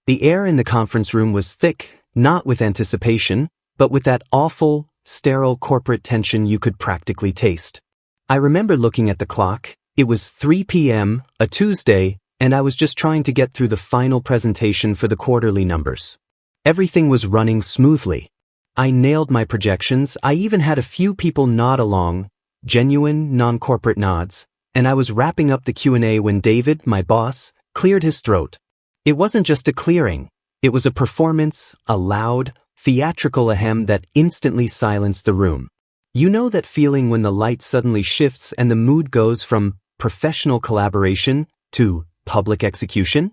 The air in the conference room was thick, not with anticipation, but with that awful, sterile corporate tension you could practically taste. I remember looking at the clock. It was 3 p.m., a Tuesday, and I was just trying to get through the final presentation for the quarterly numbers. Everything was running smoothly. I nailed my projections. I even had a few people nod along, genuine, non-corporate nods, and I was wrapping up the Q&A when David, my boss, cleared his throat. It wasn't just a clearing. It was a performance, a loud, theatrical ahem that instantly silenced the room. You know that feeling when the light suddenly shifts and the mood goes from professional collaboration to public execution?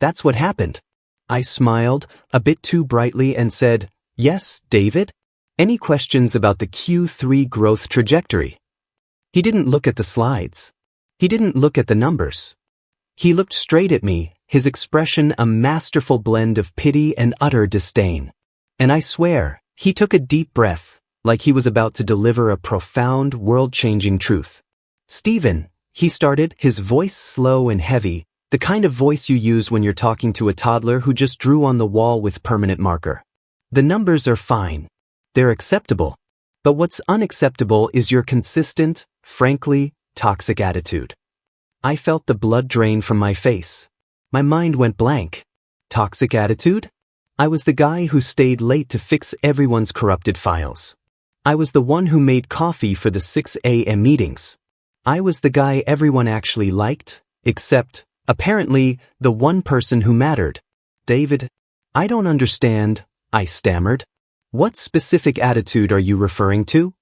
That's what happened. I smiled, a bit too brightly, and said, "Yes, David? Any questions about the Q3 growth trajectory?" He didn't look at the slides. He didn't look at the numbers. He looked straight at me, his expression a masterful blend of pity and utter disdain. And I swear, he took a deep breath, like he was about to deliver a profound, world-changing truth. "Stephen," he started, his voice slow and heavy, the kind of voice you use when you're talking to a toddler who just drew on the wall with permanent marker. "The numbers are fine. They're acceptable. But what's unacceptable is your consistent, frankly, toxic attitude." I felt the blood drain from my face. My mind went blank. Toxic attitude? I was the guy who stayed late to fix everyone's corrupted files. I was the one who made coffee for the 6 a.m. meetings. I was the guy everyone actually liked, except, apparently, the one person who mattered. "David, I don't understand," I stammered. "What specific attitude are you referring to?"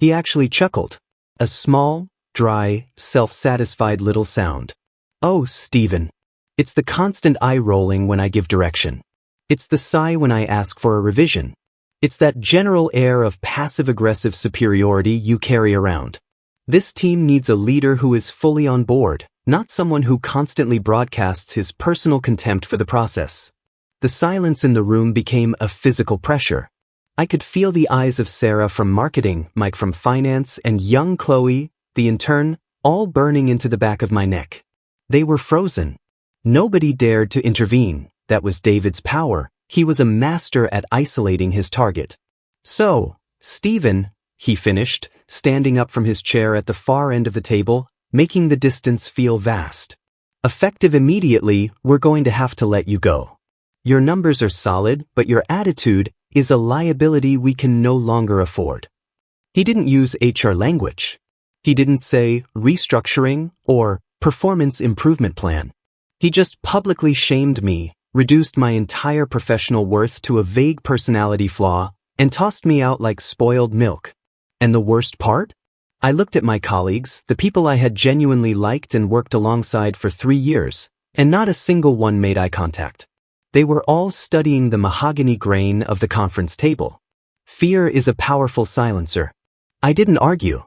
He actually chuckled. A small, dry, self-satisfied little sound. "Oh, Stephen. It's the constant eye-rolling when I give direction. It's the sigh when I ask for a revision. It's that general air of passive-aggressive superiority you carry around. This team needs a leader who is fully on board, not someone who constantly broadcasts his personal contempt for the process." The silence in the room became a physical pressure. I could feel the eyes of Sarah from marketing, Mike from finance, and young Chloe, the intern, all burning into the back of my neck. They were frozen. Nobody dared to intervene. That was David's power. He was a master at isolating his target. "So, Stephen," he finished, standing up from his chair at the far end of the table, making the distance feel vast. "Effective immediately, we're going to have to let you go. Your numbers are solid, but your attitude is a liability we can no longer afford." He didn't use HR language. He didn't say restructuring or performance improvement plan. He just publicly shamed me, reduced my entire professional worth to a vague personality flaw, and tossed me out like spoiled milk. And the worst part? I looked at my colleagues, the people I had genuinely liked and worked alongside for 3 years, and not a single one made eye contact. They were all studying the mahogany grain of the conference table. Fear is a powerful silencer. I didn't argue.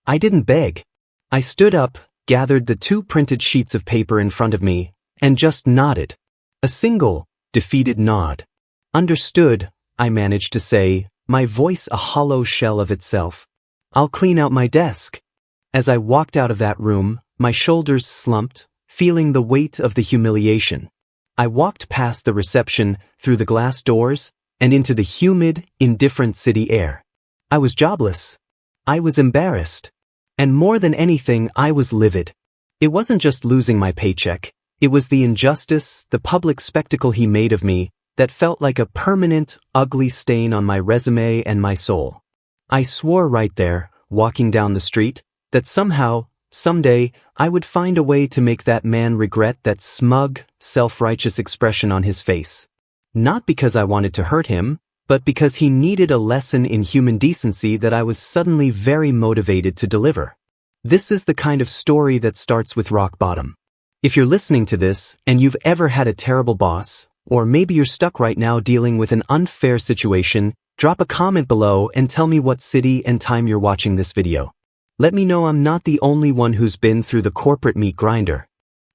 I didn't beg. I stood up, gathered the 2 printed sheets of paper in front of me, and just nodded. A single, defeated nod. "Understood," I managed to say, my voice a hollow shell of itself. "I'll clean out my desk." As I walked out of that room, my shoulders slumped, feeling the weight of the humiliation. I walked past the reception, through the glass doors, and into the humid, indifferent city air. I was jobless. I was embarrassed. And more than anything, I was livid. It wasn't just losing my paycheck. It was the injustice, the public spectacle he made of me, that felt like a permanent, ugly stain on my resume and my soul. I swore right there, walking down the street, that somehow, someday, I would find a way to make that man regret that smug, self-righteous expression on his face. Not because I wanted to hurt him, but because he needed a lesson in human decency that I was suddenly very motivated to deliver. This is the kind of story that starts with rock bottom. If you're listening to this, and you've ever had a terrible boss, or maybe you're stuck right now dealing with an unfair situation, drop a comment below and tell me what city and time you're watching this video. Let me know I'm not the only one who's been through the corporate meat grinder.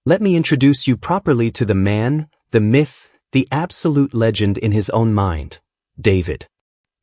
Let me introduce you properly to the man, the myth, the absolute legend in his own mind, David.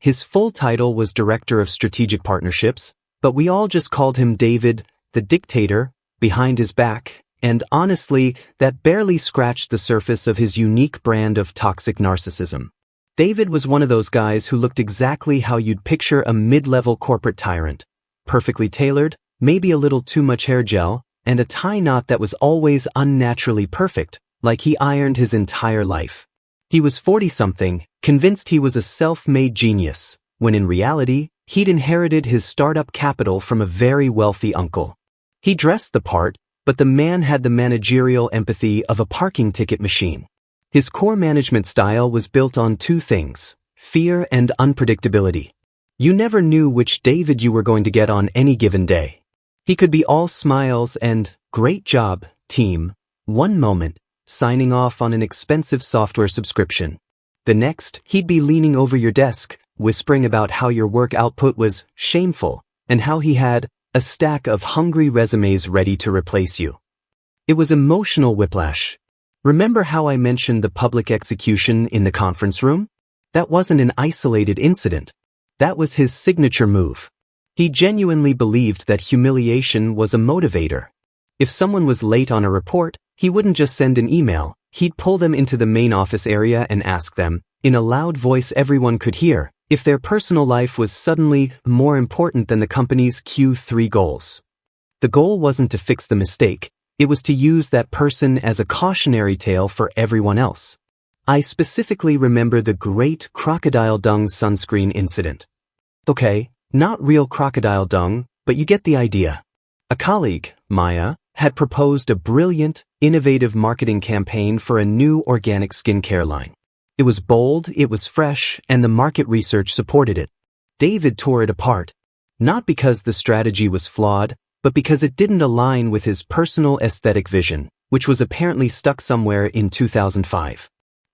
His full title was Director of Strategic Partnerships, but we all just called him David, the dictator, behind his back, and honestly, that barely scratched the surface of his unique brand of toxic narcissism. David was one of those guys who looked exactly how you'd picture a mid-level corporate tyrant. Perfectly tailored, maybe a little too much hair gel, and a tie knot that was always unnaturally perfect, like he ironed his entire life. He was 40-something, convinced he was a self-made genius, when in reality, he'd inherited his startup capital from a very wealthy uncle. He dressed the part, but the man had the managerial empathy of a parking ticket machine. His core management style was built on two things: fear and unpredictability. You never knew which David you were going to get on any given day. He could be all smiles and, "Great job, team," one moment, signing off on an expensive software subscription. The next, he'd be leaning over your desk, whispering about how your work output was shameful, and how he had a stack of hungry resumes ready to replace you. It was emotional whiplash. Remember how I mentioned the public execution in the conference room? That wasn't an isolated incident. That was his signature move. He genuinely believed that humiliation was a motivator. If someone was late on a report, he wouldn't just send an email, he'd pull them into the main office area and ask them, in a loud voice everyone could hear, if their personal life was suddenly more important than the company's Q3 goals. The goal wasn't to fix the mistake, it was to use that person as a cautionary tale for everyone else. I specifically remember the great crocodile dung sunscreen incident. Okay, not real crocodile dung, but you get the idea. A colleague, Maya, had proposed a brilliant, innovative marketing campaign for a new organic skincare line. It was bold, it was fresh, and the market research supported it. David tore it apart. Not because the strategy was flawed, but because it didn't align with his personal aesthetic vision, which was apparently stuck somewhere in 2005.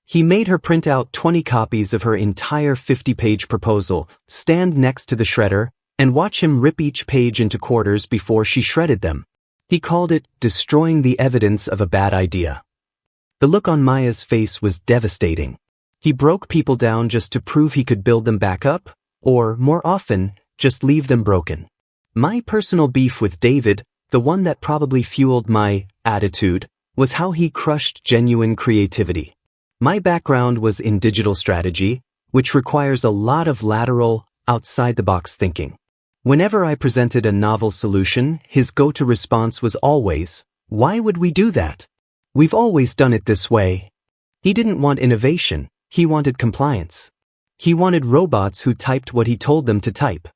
He made her print out 20 copies of her entire 50-page proposal, stand next to the shredder, and watch him rip each page into quarters before she shredded them. He called it destroying the evidence of a bad idea. The look on Maya's face was devastating. He broke people down just to prove he could build them back up, or, more often, just leave them broken. My personal beef with David, the one that probably fueled my attitude, was how he crushed genuine creativity. My background was in digital strategy, which requires a lot of lateral, outside-the-box thinking. Whenever I presented a novel solution, his go-to response was always, "Why would we do that? We've always done it this way." He didn't want innovation, he wanted compliance. He wanted robots who typed what he told them to type.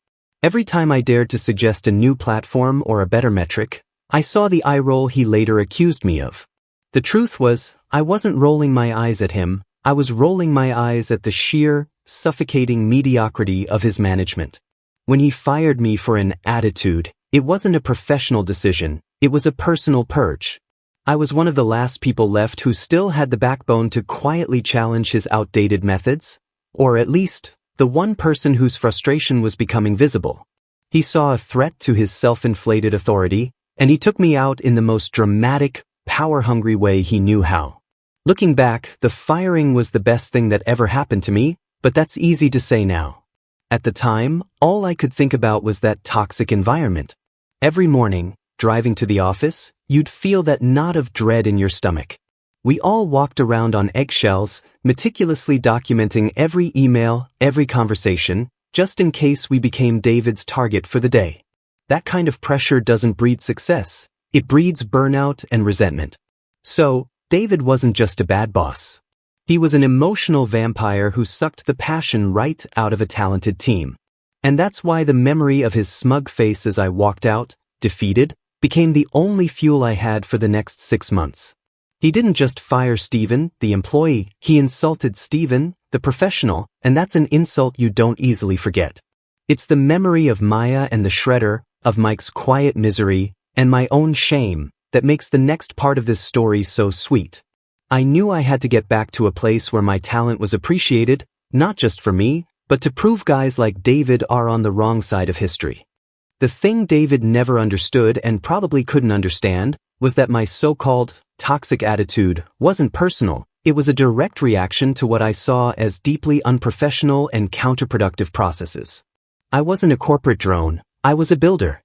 Every time I dared to suggest a new platform or a better metric, I saw the eye roll he later accused me of. The truth was, I wasn't rolling my eyes at him, I was rolling my eyes at the sheer, suffocating mediocrity of his management. When he fired me for an attitude, it wasn't a professional decision, it was a personal purge. I was one of the last people left who still had the backbone to quietly challenge his outdated methods, or at least, the one person whose frustration was becoming visible. He saw a threat to his self-inflated authority, and he took me out in the most dramatic, power-hungry way he knew how. Looking back, the firing was the best thing that ever happened to me, but that's easy to say now. At the time, all I could think about was that toxic environment. Every morning, driving to the office, you'd feel that knot of dread in your stomach. We all walked around on eggshells, meticulously documenting every email, every conversation, just in case we became David's target for the day. That kind of pressure doesn't breed success, it breeds burnout and resentment. So, David wasn't just a bad boss. He was an emotional vampire who sucked the passion right out of a talented team. And that's why the memory of his smug face as I walked out, defeated, became the only fuel I had for the next 6 months. He didn't just fire Steven, the employee, he insulted Steven, the professional, and that's an insult you don't easily forget. It's the memory of Maya and the shredder, of Mike's quiet misery, and my own shame, that makes the next part of this story so sweet. I knew I had to get back to a place where my talent was appreciated, not just for me, but to prove guys like David are on the wrong side of history. The thing David never understood and probably couldn't understand was that my so-called toxic attitude wasn't personal, it was a direct reaction to what I saw as deeply unprofessional and counterproductive processes. I wasn't a corporate drone, I was a builder.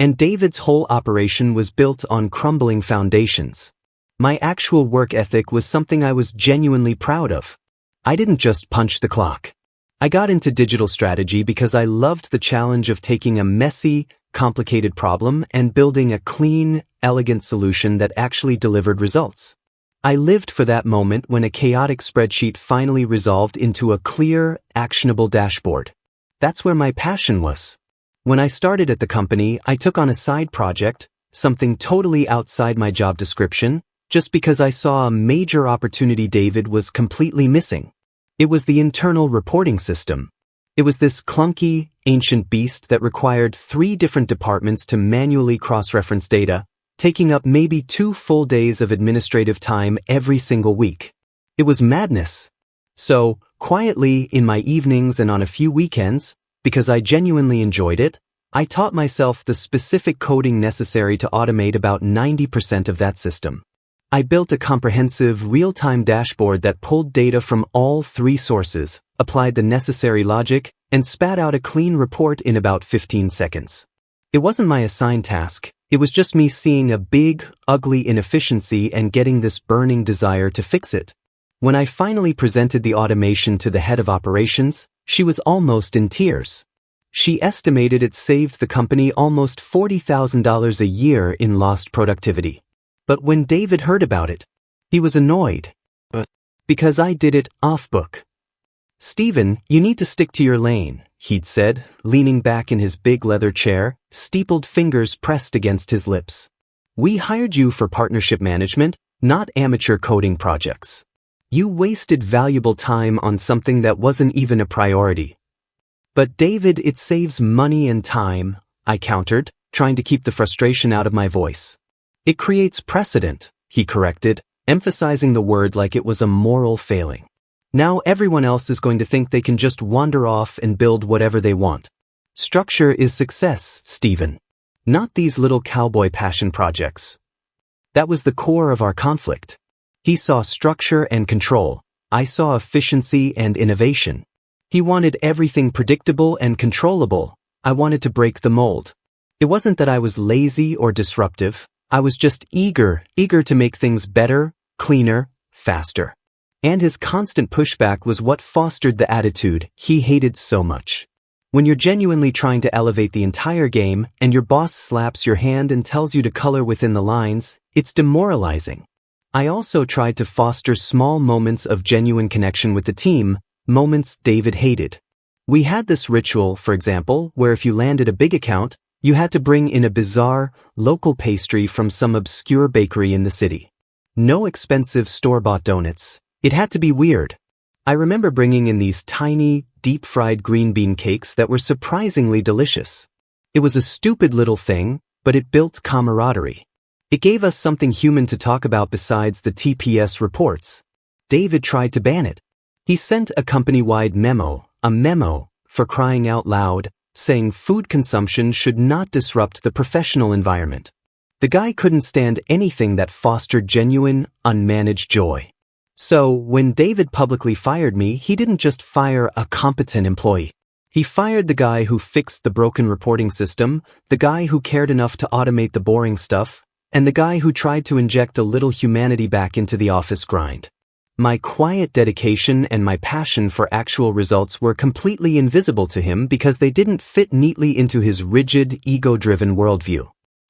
And David's whole operation was built on crumbling foundations. My actual work ethic was something I was genuinely proud of. I didn't just punch the clock. I got into digital strategy because I loved the challenge of taking a messy, complicated problem and building a clean, elegant solution that actually delivered results. I lived for that moment when a chaotic spreadsheet finally resolved into a clear, actionable dashboard. That's where my passion was. When I started at the company, I took on a side project, something totally outside my job description, just because I saw a major opportunity David was completely missing. It was the internal reporting system. It was this clunky, ancient beast that required 3 different departments to manually cross-reference data, taking up maybe 2 full days of administrative time every single week. It was madness. So, quietly, in my evenings and on a few weekends, because I genuinely enjoyed it, I taught myself the specific coding necessary to automate about 90% of that system. I built a comprehensive, real-time dashboard that pulled data from all 3 sources, applied the necessary logic, and spat out a clean report in about 15 seconds. It wasn't my assigned task, it was just me seeing a big, ugly inefficiency and getting this burning desire to fix it. When I finally presented the automation to the head of operations, she was almost in tears. She estimated it saved the company almost $40,000 a year in lost productivity. But when David heard about it, he was annoyed. Because I did it off-book. "Stephen, you need to stick to your lane," he'd said, leaning back in his big leather chair, steepled fingers pressed against his lips. "We hired you for partnership management, not amateur coding projects. You wasted valuable time on something that wasn't even a priority." "But David, it saves money and time," I countered, trying to keep the frustration out of my voice. "It creates precedent," he corrected, emphasizing the word like it was a moral failing. "Now everyone else is going to think they can just wander off and build whatever they want. Structure is success, Stephen. Not these little cowboy passion projects." That was the core of our conflict. He saw structure and control. I saw efficiency and innovation. He wanted everything predictable and controllable. I wanted to break the mold. It wasn't that I was lazy or disruptive. I was just eager to make things better, cleaner, faster. And his constant pushback was what fostered the attitude he hated so much. When you're genuinely trying to elevate the entire game and your boss slaps your hand and tells you to color within the lines, it's demoralizing. I also tried to foster small moments of genuine connection with the team, moments David hated. We had this ritual, for example, where if you landed a big account, you had to bring in a bizarre, local pastry from some obscure bakery in the city. No expensive store-bought donuts. It had to be weird. I remember bringing in these tiny, deep-fried green bean cakes that were surprisingly delicious. It was a stupid little thing, but it built camaraderie. It gave us something human to talk about besides the TPS reports. David tried to ban it. He sent a company-wide memo, for crying out loud, saying food consumption should not disrupt the professional environment. The guy couldn't stand anything that fostered genuine, unmanaged joy. So, when David publicly fired me, he didn't just fire a competent employee. He fired the guy who fixed the broken reporting system, the guy who cared enough to automate the boring stuff, and the guy who tried to inject a little humanity back into the office grind. My quiet dedication and my passion for actual results were completely invisible to him because they didn't fit neatly into his rigid, ego-driven worldview.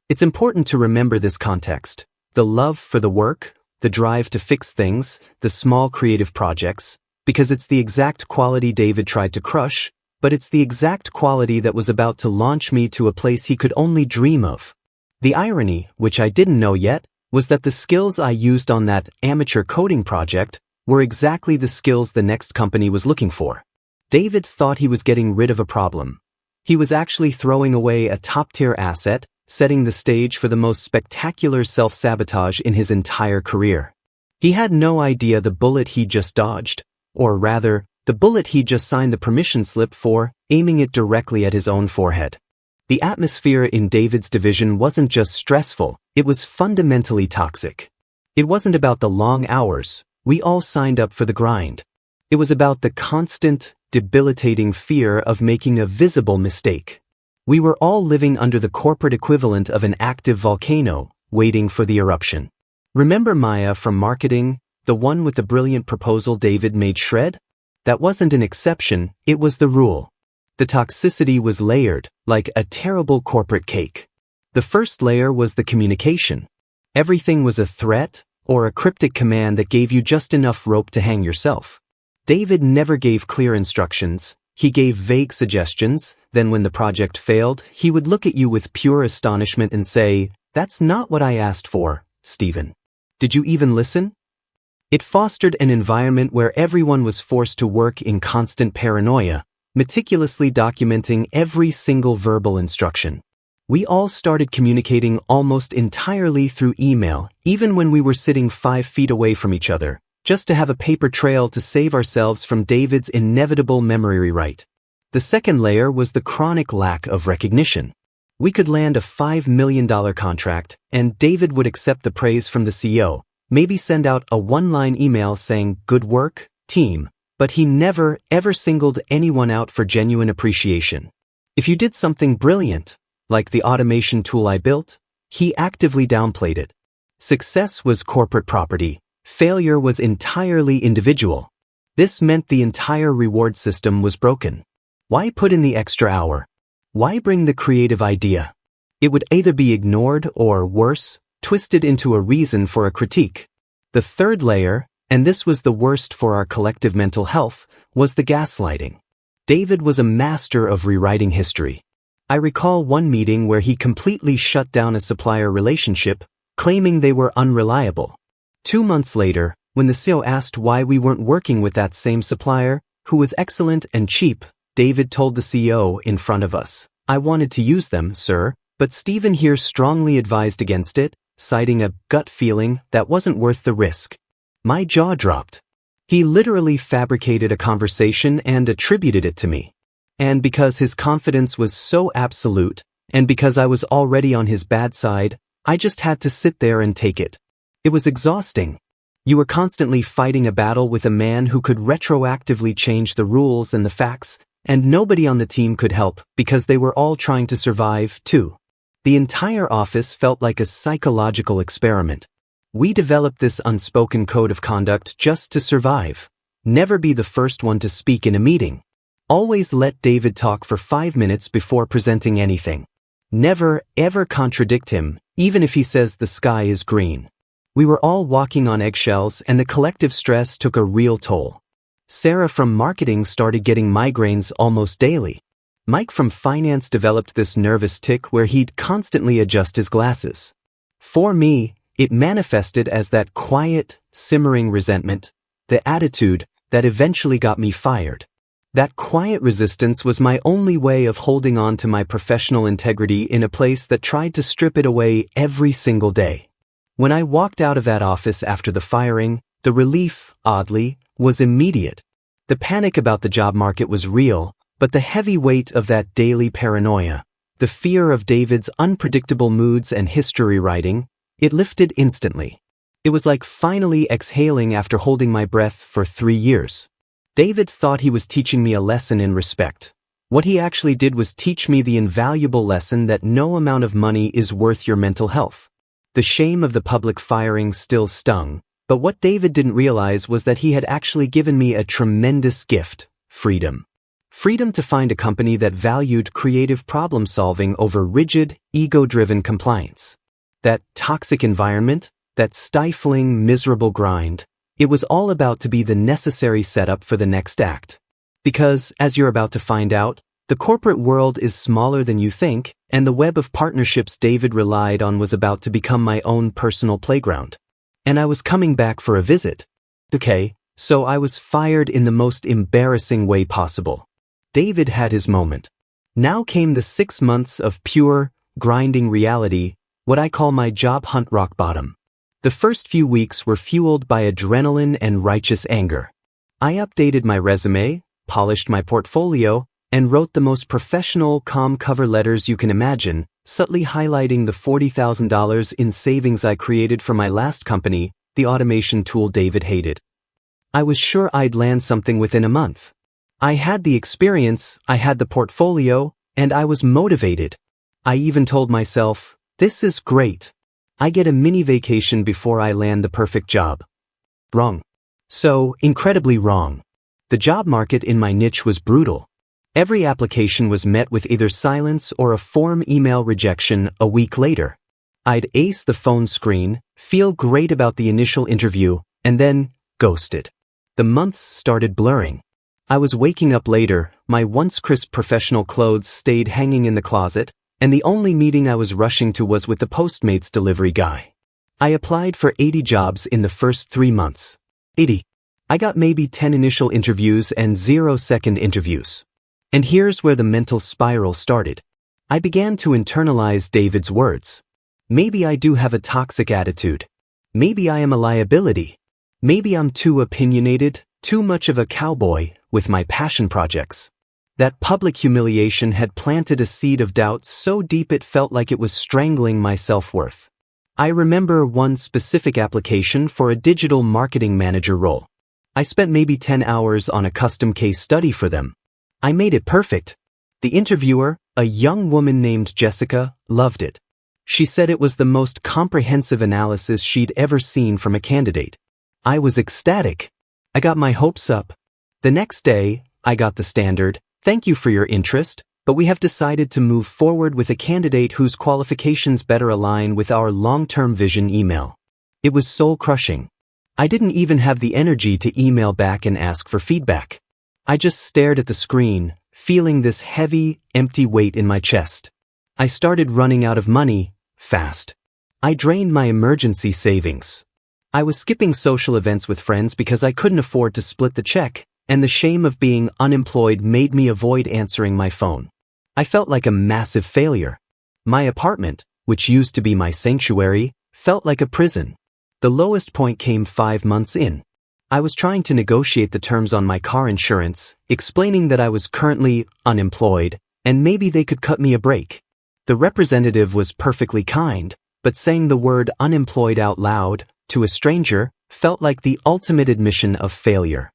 It's important to remember this context. The love for the work, the drive to fix things, the small creative projects, because it's the exact quality David tried to crush, but it's the exact quality that was about to launch me to a place he could only dream of. The irony, which I didn't know yet, was that the skills I used on that amateur coding project were exactly the skills the next company was looking for. David thought he was getting rid of a problem. He was actually throwing away a top-tier asset, setting the stage for the most spectacular self-sabotage in his entire career. He had no idea the bullet he just dodged, or rather, the bullet he just signed the permission slip for, aiming it directly at his own forehead. The atmosphere in David's division wasn't just stressful, it was fundamentally toxic. It wasn't about the long hours, we all signed up for the grind. It was about the constant, debilitating fear of making a visible mistake. We were all living under the corporate equivalent of an active volcano, waiting for the eruption. Remember Maya from marketing, the one with the brilliant proposal David made shred? That wasn't an exception, it was the rule. The toxicity was layered, like a terrible corporate cake. The first layer was the communication. Everything was a threat, or a cryptic command that gave you just enough rope to hang yourself. David never gave clear instructions, he gave vague suggestions, then when the project failed, he would look at you with pure astonishment and say, "That's not what I asked for, Stephen. Did you even listen?" It fostered an environment where everyone was forced to work in constant paranoia, meticulously documenting every single verbal instruction. We all started communicating almost entirely through email, even when we were sitting 5 feet away from each other, just to have a paper trail to save ourselves from David's inevitable memory rewrite. The second layer was the chronic lack of recognition. We could land a $5 million contract, and David would accept the praise from the CEO, maybe send out a one-line email saying, "Good work, team," but he never, ever singled anyone out for genuine appreciation. If you did something brilliant, like the automation tool I built, he actively downplayed it. Success was corporate property. Failure was entirely individual. This meant the entire reward system was broken. Why put in the extra hour? Why bring the creative idea? It would either be ignored or, worse, twisted into a reason for a critique. The third layer, and this was the worst for our collective mental health, was the gaslighting. David was a master of rewriting history. I recall one meeting where he completely shut down a supplier relationship, claiming they were unreliable. 2 months later, when the CEO asked why we weren't working with that same supplier, who was excellent and cheap, David told the CEO in front of us, "I wanted to use them, sir, but Stephen here strongly advised against it, citing a gut feeling that wasn't worth the risk." My jaw dropped. He literally fabricated a conversation and attributed it to me. And because his confidence was so absolute, and because I was already on his bad side, I just had to sit there and take it. It was exhausting. You were constantly fighting a battle with a man who could retroactively change the rules and the facts, and nobody on the team could help because they were all trying to survive, too. The entire office felt like a psychological experiment. We developed this unspoken code of conduct just to survive. Never be the first one to speak in a meeting. Always let David talk for 5 minutes before presenting anything. Never, ever contradict him, even if he says the sky is green. We were all walking on eggshells and the collective stress took a real toll. Sarah from marketing started getting migraines almost daily. Mike from finance developed this nervous tic where he'd constantly adjust his glasses. For me, it manifested as that quiet, simmering resentment, the attitude that eventually got me fired. That quiet resistance was my only way of holding on to my professional integrity in a place that tried to strip it away every single day. When I walked out of that office after the firing, the relief, oddly, was immediate. The panic about the job market was real, but the heavy weight of that daily paranoia, the fear of David's unpredictable moods and history writing, it lifted instantly. It was like finally exhaling after holding my breath for 3 years. David thought he was teaching me a lesson in respect. What he actually did was teach me the invaluable lesson that no amount of money is worth your mental health. The shame of the public firing still stung, but what David didn't realize was that he had actually given me a tremendous gift: freedom. Freedom to find a company that valued creative problem solving over rigid, ego-driven compliance. That toxic environment, that stifling, miserable grind, it was all about to be the necessary setup for the next act. Because, as you're about to find out, the corporate world is smaller than you think, and the web of partnerships David relied on was about to become my own personal playground. And I was coming back for a visit. Okay, so I was fired in the most embarrassing way possible. David had his moment. Now came the 6 months of pure, grinding reality, what I call my job hunt rock bottom. The first few weeks were fueled by adrenaline and righteous anger. I updated my resume, polished my portfolio, and wrote the most professional, calm cover letters you can imagine, subtly highlighting the $40,000 in savings I created for my last company, the automation tool David hated. I was sure I'd land something within a month. I had the experience, I had the portfolio, And I was motivated. I even told myself, this is great. I get a mini vacation before I land the perfect job. Wrong. So, incredibly wrong. The job market in my niche was brutal. Every application was met with either silence or a form email rejection a week later. I'd ace the phone screen, feel great about the initial interview, and then ghosted. The months started blurring. I was waking up later, my once crisp professional clothes stayed hanging in the closet, and the only meeting I was rushing to was with the Postmates delivery guy. I applied for 80 jobs in the first 3 months. 80. I got maybe 10 initial interviews and 0 second interviews. And here's where the mental spiral started. I began to internalize David's words. Maybe I do have a toxic attitude. Maybe I am a liability. Maybe I'm too opinionated, too much of a cowboy with my passion projects. That public humiliation had planted a seed of doubt so deep it felt like it was strangling my self-worth. I remember one specific application for a digital marketing manager role. I spent maybe 10 hours on a custom case study for them. I made it perfect. The interviewer, a young woman named Jessica, loved it. She said it was the most comprehensive analysis she'd ever seen from a candidate. I was ecstatic. I got my hopes up. The next day, I got the standard, "Thank you for your interest, but we have decided to move forward with a candidate whose qualifications better align with our long-term vision" email. It was soul-crushing. I didn't even have the energy to email back and ask for feedback. I just stared at the screen, feeling this heavy, empty weight in my chest. I started running out of money, fast. I drained my emergency savings. I was skipping social events with friends because I couldn't afford to split the check, and the shame of being unemployed made me avoid answering my phone. I felt like a massive failure. My apartment, which used to be my sanctuary, felt like a prison. The lowest point came 5 months in. I was trying to negotiate the terms on my car insurance, explaining that I was currently unemployed, and maybe they could cut me a break. The representative was perfectly kind, but saying the word unemployed out loud, to a stranger, felt like the ultimate admission of failure.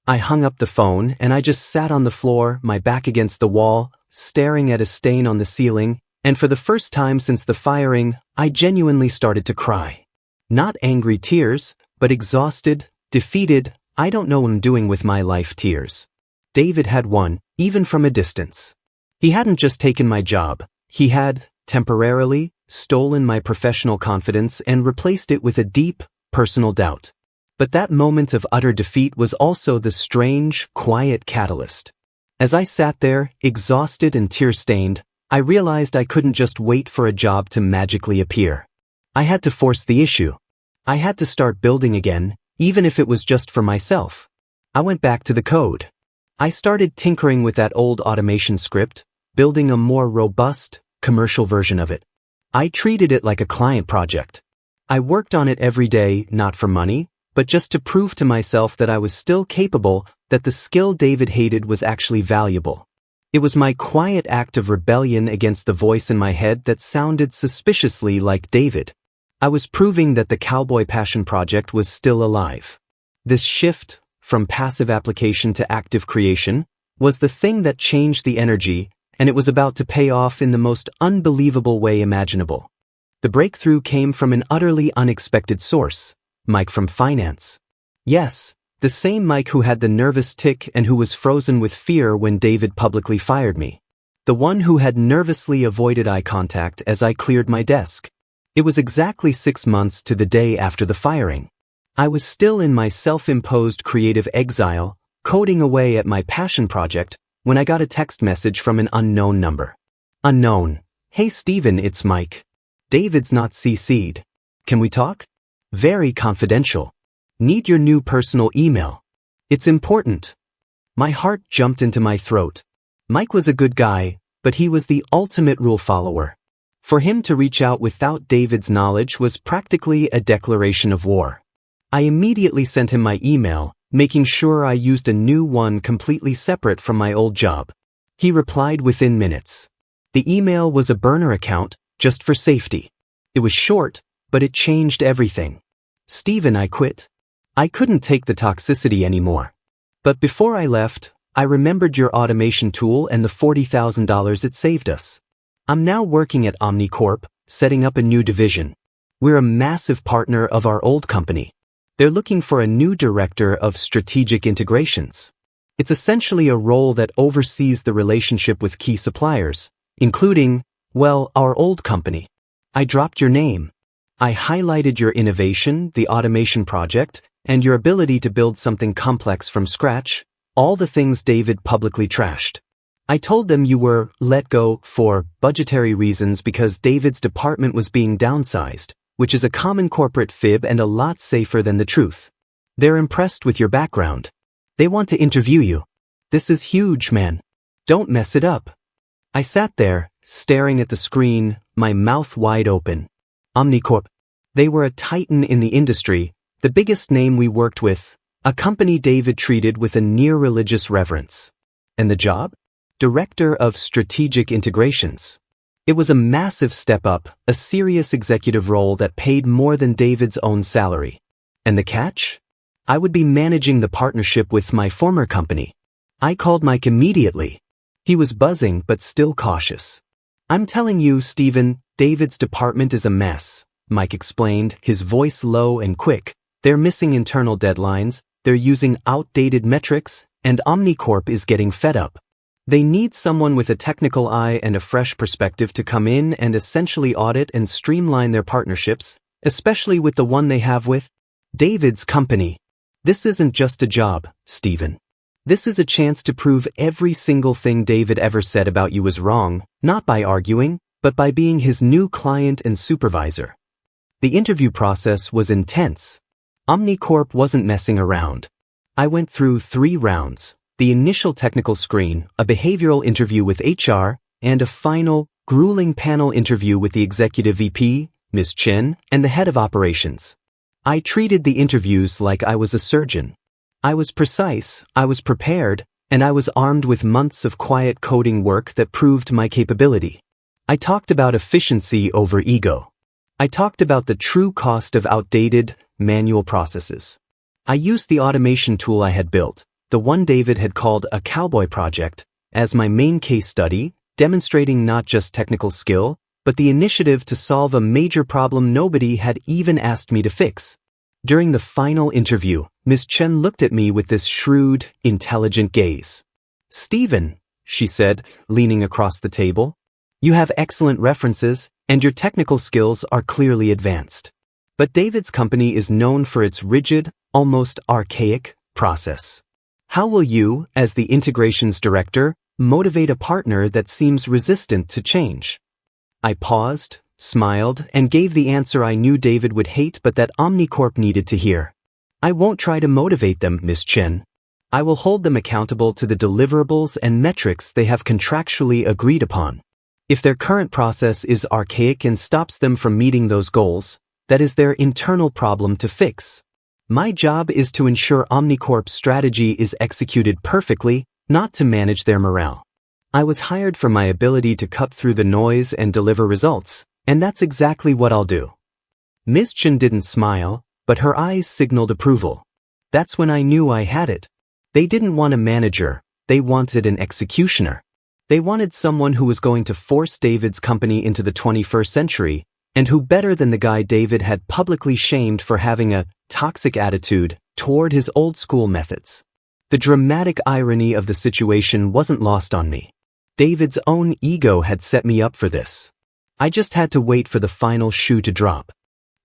I hung up the phone and I just sat on the floor, my back against the wall, staring at a stain on the ceiling, and for the first time since the firing, I genuinely started to cry. Not angry tears, but exhausted, defeated, I don't know what I'm doing with my life tears. David had won, even from a distance. He hadn't just taken my job, he had, temporarily, stolen my professional confidence and replaced it with a deep, personal doubt. But that moment of utter defeat was also the strange, quiet catalyst. As I sat there, exhausted and tear-stained, I realized I couldn't just wait for a job to magically appear. I had to force the issue. I had to start building again, even if it was just for myself. I went back to the code. I started tinkering with that old automation script, building a more robust, commercial version of it. I treated it like a client project. I worked on it every day, not for money, but just to prove to myself that I was still capable, that the skill David hated was actually valuable. It was my quiet act of rebellion against the voice in my head that sounded suspiciously like David. I was proving that the cowboy passion project was still alive. This shift, from passive application to active creation, was the thing that changed the energy, and it was about to pay off in the most unbelievable way imaginable. The breakthrough came from an utterly unexpected source, Mike from finance. Yes, the same Mike who had the nervous tic and who was frozen with fear when David publicly fired me. The one who had nervously avoided eye contact as I cleared my desk. It was exactly 6 months to the day after the firing. I was still in my self-imposed creative exile, coding away at my passion project, when I got a text message from an unknown number. Unknown. "Hey Steven, it's Mike. David's not CC'd. Can we talk? Very confidential. Need your new personal email. It's important." My heart jumped into my throat. Mike was a good guy, but he was the ultimate rule follower. For him to reach out without David's knowledge was practically a declaration of war. I immediately sent him my email, making sure I used a new one completely separate from my old job. He replied within minutes. The email was a burner account, just for safety. It was short, but it changed everything. "Steven, I quit. I couldn't take the toxicity anymore. But before I left, I remembered your automation tool and the $40,000 it saved us. I'm now working at OmniCorp, setting up a new division. We're a massive partner of our old company. They're looking for a new director of strategic integrations. It's essentially a role that oversees the relationship with key suppliers, including, well, our old company. I dropped your name. I highlighted your innovation, the automation project, and your ability to build something complex from scratch, all the things David publicly trashed. I told them you were let go for budgetary reasons because David's department was being downsized, which is a common corporate fib and a lot safer than the truth. They're impressed with your background. They want to interview you. This is huge, man. Don't mess it up. I sat there, staring at the screen, my mouth wide open. OmniCorp. They were a titan in the industry, the biggest name we worked with, a company David treated with a near-religious reverence. And the job? Director of Strategic Integrations. It was a massive step up, a serious executive role that paid more than David's own salary. And the catch? I would be managing the partnership with my former company. I called Mike immediately. He was buzzing but still cautious. I'm telling you, Stephen, David's department is a mess, Mike explained, his voice low and quick. They're missing internal deadlines, they're using outdated metrics, and OmniCorp is getting fed up. They need someone with a technical eye and a fresh perspective to come in and essentially audit and streamline their partnerships, especially with the one they have with David's company. This isn't just a job, Stephen. This is a chance to prove every single thing David ever said about you was wrong, not by arguing, but by being his new client and supervisor. The interview process was intense. OmniCorp wasn't messing around. I went through 3 rounds, the initial technical screen, a behavioral interview with HR, and a final, grueling panel interview with the executive VP, Ms. Chen, and the head of operations. I treated the interviews like I was a surgeon. I was precise, I was prepared, and I was armed with months of quiet coding work that proved my capability. I talked about efficiency over ego. I talked about the true cost of outdated, manual processes. I used the automation tool I had built, the one David had called a cowboy project, as my main case study, demonstrating not just technical skill, but the initiative to solve a major problem nobody had even asked me to fix. During the final interview, Ms. Chen looked at me with this shrewd, intelligent gaze. Stephen, she said, leaning across the table, you have excellent references, and your technical skills are clearly advanced. But David's company is known for its rigid, almost archaic, process. How will you, as the integrations director, motivate a partner that seems resistant to change? I paused, smiled, and gave the answer I knew David would hate but that OmniCorp needed to hear. I won't try to motivate them, Ms. Chen. I will hold them accountable to the deliverables and metrics they have contractually agreed upon. If their current process is archaic and stops them from meeting those goals, that is their internal problem to fix. My job is to ensure OmniCorp's strategy is executed perfectly, not to manage their morale. I was hired for my ability to cut through the noise and deliver results, and that's exactly what I'll do. Ms. Chen didn't smile, but her eyes signaled approval. That's when I knew I had it. They didn't want a manager, they wanted an executioner. They wanted someone who was going to force David's company into the 21st century, and who better than the guy David had publicly shamed for having a toxic attitude toward his old school methods. The dramatic irony of the situation wasn't lost on me. David's own ego had set me up for this. I just had to wait for the final shoe to drop.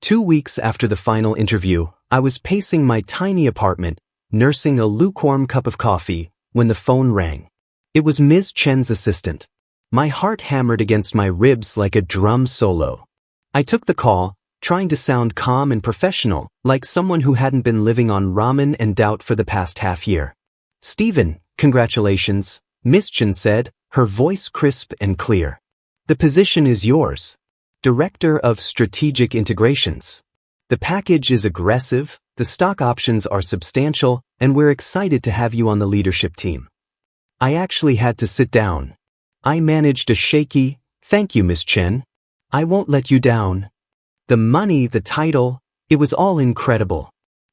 2 weeks after the final interview, I was pacing my tiny apartment, nursing a lukewarm cup of coffee, when the phone rang. It was Ms. Chen's assistant. My heart hammered against my ribs like a drum solo. I took the call, trying to sound calm and professional, like someone who hadn't been living on ramen and doubt for the past half year. Stephen, congratulations, Ms. Chen said, her voice crisp and clear. The position is yours. Director of Strategic Integrations. The package is aggressive, the stock options are substantial, and we're excited to have you on the leadership team. I actually had to sit down. I managed a shaky, thank you, Ms. Chen. I won't let you down. The money, the title, it was all incredible.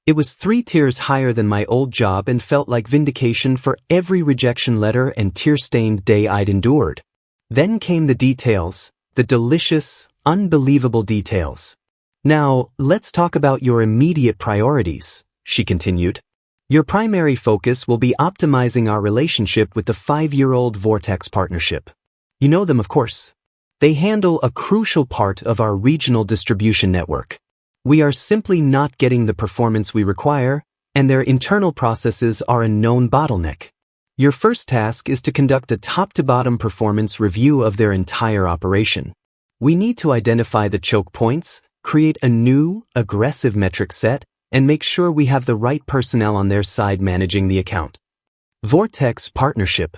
It was 3 tiers higher than my old job and felt like vindication for every rejection letter and tear-stained day I'd endured. Then came the details, the delicious, unbelievable details. Now, let's talk about your immediate priorities, she continued. Your primary focus will be optimizing our relationship with the 5-year-old Vortex partnership. You know them, of course. They handle a crucial part of our regional distribution network. We are simply not getting the performance we require, and their internal processes are a known bottleneck. Your first task is to conduct a top-to-bottom performance review of their entire operation. We need to identify the choke points, create a new, aggressive metric set, and make sure we have the right personnel on their side managing the account. Vortex Partnership.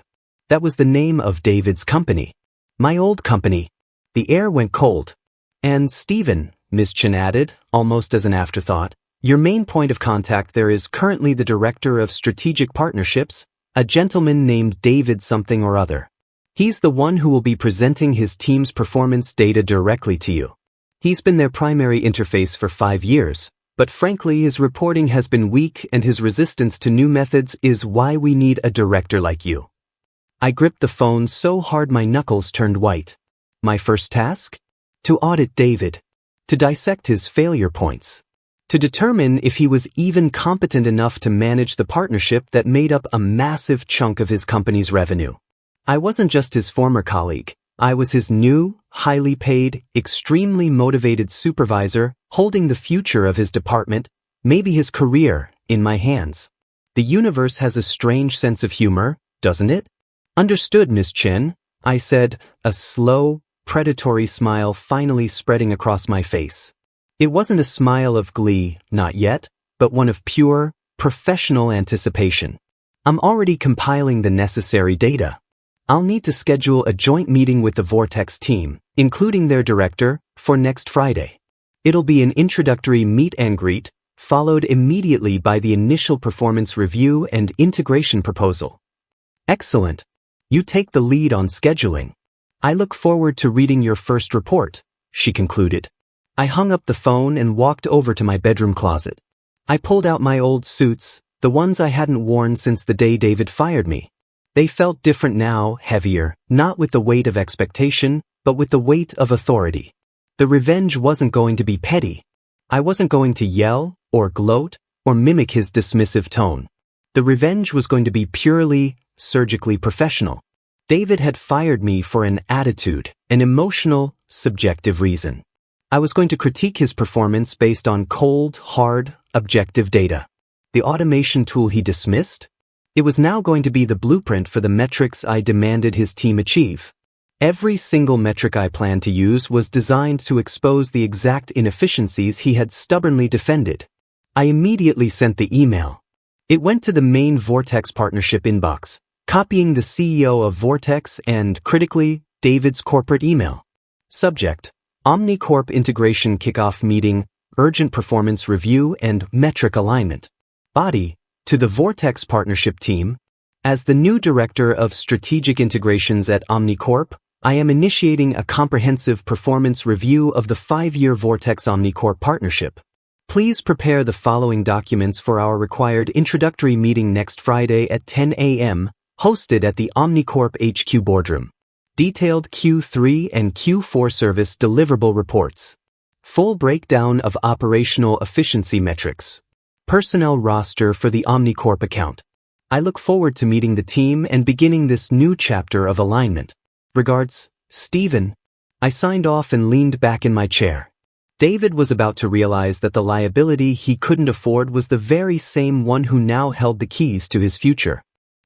That was the name of David's company. My old company. The air went cold. And Stephen, Ms. Chen added, almost as an afterthought, your main point of contact there is currently the Director of Strategic Partnerships, a gentleman named David something or other. He's the one who will be presenting his team's performance data directly to you. He's been their primary interface for 5 years, but frankly his reporting has been weak and his resistance to new methods is why we need a director like you. I gripped the phone so hard my knuckles turned white. My first task? To audit David. To dissect his failure points. To determine if he was even competent enough to manage the partnership that made up a massive chunk of his company's revenue. I wasn't just his former colleague. I was his new, highly paid, extremely motivated supervisor, holding the future of his department, maybe his career, in my hands. The universe has a strange sense of humor, doesn't it? Understood, Miss Chen, I said, a slow, predatory smile finally spreading across my face. It wasn't a smile of glee, not yet, but one of pure, professional anticipation. I'm already compiling the necessary data. I'll need to schedule a joint meeting with the Vortex team, including their director, for next Friday. It'll be an introductory meet and greet, followed immediately by the initial performance review and integration proposal. Excellent. You take the lead on scheduling. I look forward to reading your first report, she concluded. I hung up the phone and walked over to my bedroom closet. I pulled out my old suits, the ones I hadn't worn since the day David fired me. They felt different now, heavier, not with the weight of expectation, but with the weight of authority. The revenge wasn't going to be petty. I wasn't going to yell, or gloat, or mimic his dismissive tone. The revenge was going to be purely, surgically professional. David had fired me for an attitude, an emotional, subjective reason. I was going to critique his performance based on cold, hard, objective data. The automation tool he dismissed? It was now going to be the blueprint for the metrics I demanded his team achieve. Every single metric I planned to use was designed to expose the exact inefficiencies he had stubbornly defended. I immediately sent the email. It went to the main Vortex partnership inbox, copying the CEO of Vortex and, critically, David's corporate email. Subject: OmniCorp Integration Kickoff Meeting, Urgent Performance Review and Metric Alignment. Body: to the Vortex Partnership Team. As the new Director of Strategic Integrations at OmniCorp, I am initiating a comprehensive performance review of the 5-year Vortex OmniCorp partnership. Please prepare the following documents for our required introductory meeting next Friday at 10 a.m., hosted at the OmniCorp HQ boardroom. Detailed Q3 and Q4 service deliverable reports. Full breakdown of operational efficiency metrics. Personnel roster for the OmniCorp account. I look forward to meeting the team and beginning this new chapter of alignment. Regards, Stephen. I signed off and leaned back in my chair. David was about to realize that the liability he couldn't afford was the very same one who now held the keys to his future.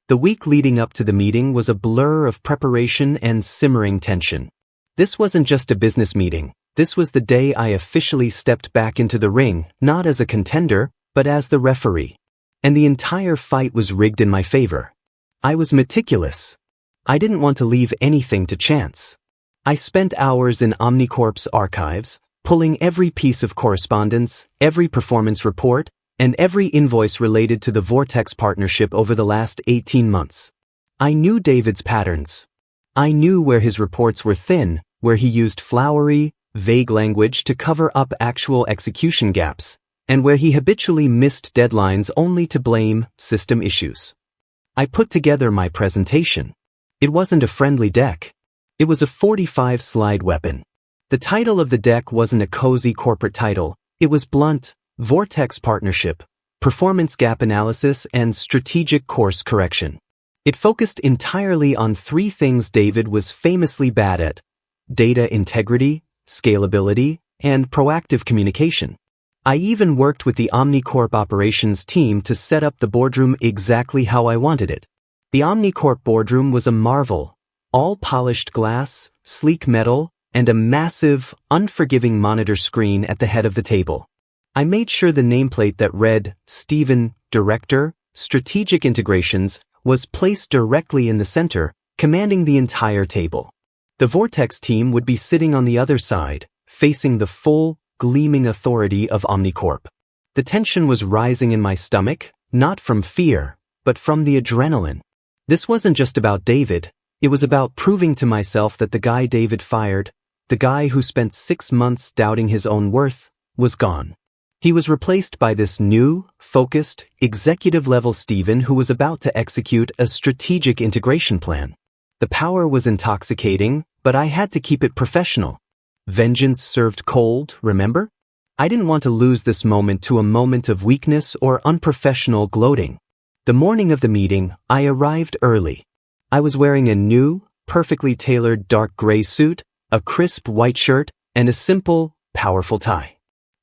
The week leading up to the meeting was a blur of preparation and simmering tension. This wasn't just a business meeting. This was the day I officially stepped back into the ring, not as a contender, but as the referee. And the entire fight was rigged in my favor. I was meticulous. I didn't want to leave anything to chance. I spent hours in OmniCorp's archives, pulling every piece of correspondence, every performance report, and every invoice related to the Vortex partnership over the last 18 months. I knew David's patterns. I knew where his reports were thin, where he used flowery, vague language to cover up actual execution gaps, and where he habitually missed deadlines only to blame system issues. I put together my presentation. It wasn't a friendly deck. It was a 45-slide weapon. The title of the deck wasn't a cozy corporate title. It was blunt: Vortex Partnership, Performance Gap Analysis, and Strategic Course Correction. It focused entirely on three things David was famously bad at: data integrity, scalability, and proactive communication. I even worked with the OmniCorp operations team to set up the boardroom exactly how I wanted it. The OmniCorp boardroom was a marvel: all polished glass, sleek metal, and a massive, unforgiving monitor screen at the head of the table. I made sure the nameplate that read Stephen, Director, Strategic Integrations, was placed directly in the center, commanding the entire table. The Vortex team would be sitting on the other side, facing the full, gleaming authority of OmniCorp. The tension was rising in my stomach, not from fear, but from the adrenaline. This wasn't just about David. It was about proving to myself that the guy David fired, the guy who spent 6 months doubting his own worth, was gone. He was replaced by this new, focused, executive-level Stephen who was about to execute a strategic integration plan. The power was intoxicating, but I had to keep it professional. Vengeance served cold, remember? I didn't want to lose this moment to a moment of weakness or unprofessional gloating. The morning of the meeting, I arrived early. I was wearing a new, perfectly tailored dark gray suit, a crisp white shirt, and a simple, powerful tie.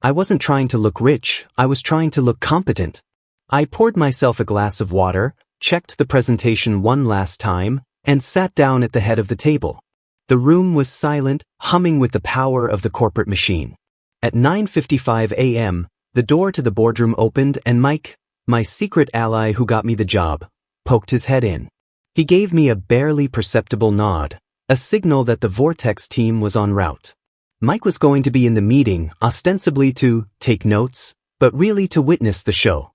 I wasn't trying to look rich, I was trying to look competent. I poured myself a glass of water, checked the presentation one last time, and sat down at the head of the table. The room was silent, humming with the power of the corporate machine. At 9:55 a.m., the door to the boardroom opened and Mike, my secret ally who got me the job, poked his head in. He gave me a barely perceptible nod, a signal that the Vortex team was en route. Mike was going to be in the meeting, ostensibly to take notes, but really to witness the show.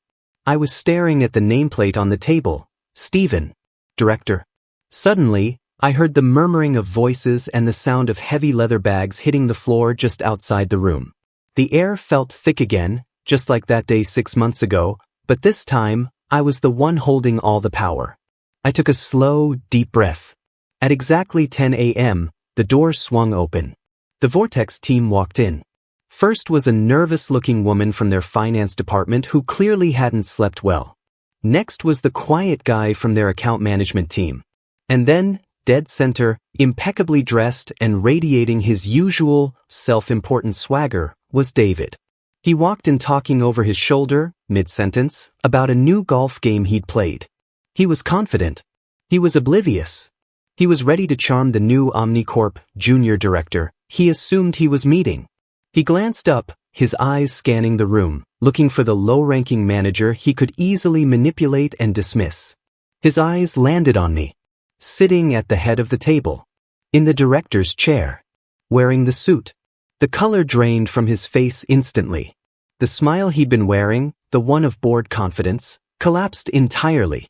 I was staring at the nameplate on the table: Stephen, Director. Suddenly, I heard the murmuring of voices and the sound of heavy leather bags hitting the floor just outside the room. The air felt thick again, just like that day 6 months ago, but this time, I was the one holding all the power. I took a slow, deep breath. At exactly 10 a.m., the door swung open. The Vortex team walked in. First was a nervous-looking woman from their finance department who clearly hadn't slept well. Next was the quiet guy from their account management team. And then, dead center, impeccably dressed and radiating his usual, self-important swagger, was David. He walked in talking over his shoulder, mid-sentence, about a new golf game he'd played. He was confident. He was oblivious. He was ready to charm the new OmniCorp junior director he assumed he was meeting. He glanced up, his eyes scanning the room, looking for the low-ranking manager he could easily manipulate and dismiss. His eyes landed on me, sitting at the head of the table, in the director's chair, wearing the suit. The color drained from his face instantly. The smile he'd been wearing, the one of bored confidence, collapsed entirely.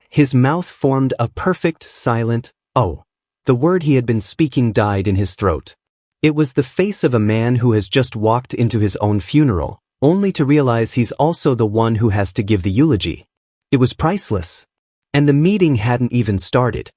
His mouth formed a perfect, silent "oh." The word he had been speaking died in his throat. It was the face of a man who has just walked into his own funeral, only to realize he's also the one who has to give the eulogy. It was priceless. And the meeting hadn't even started.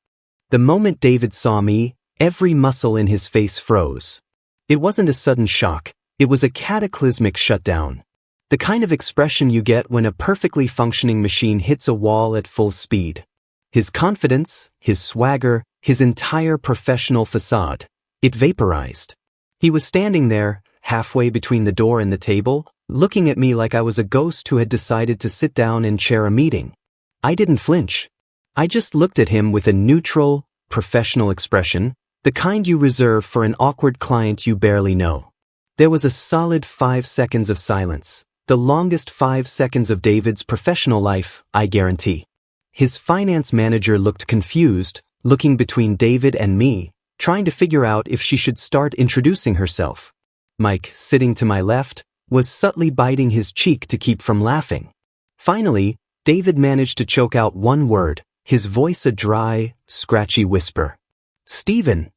The moment David saw me, every muscle in his face froze. It wasn't a sudden shock, it was a cataclysmic shutdown. The kind of expression you get when a perfectly functioning machine hits a wall at full speed. His confidence, his swagger, his entire professional facade, it vaporized. He was standing there, halfway between the door and the table, looking at me like I was a ghost who had decided to sit down and chair a meeting. I didn't flinch. I just looked at him with a neutral, professional expression, the kind you reserve for an awkward client you barely know. There was a solid 5 seconds of silence, the longest 5 seconds of David's professional life, I guarantee. His finance manager looked confused, looking between David and me, trying to figure out if she should start introducing herself. Mike, sitting to my left, was subtly biting his cheek to keep from laughing. Finally, David managed to choke out one word, his voice a dry, scratchy whisper. "Stephen."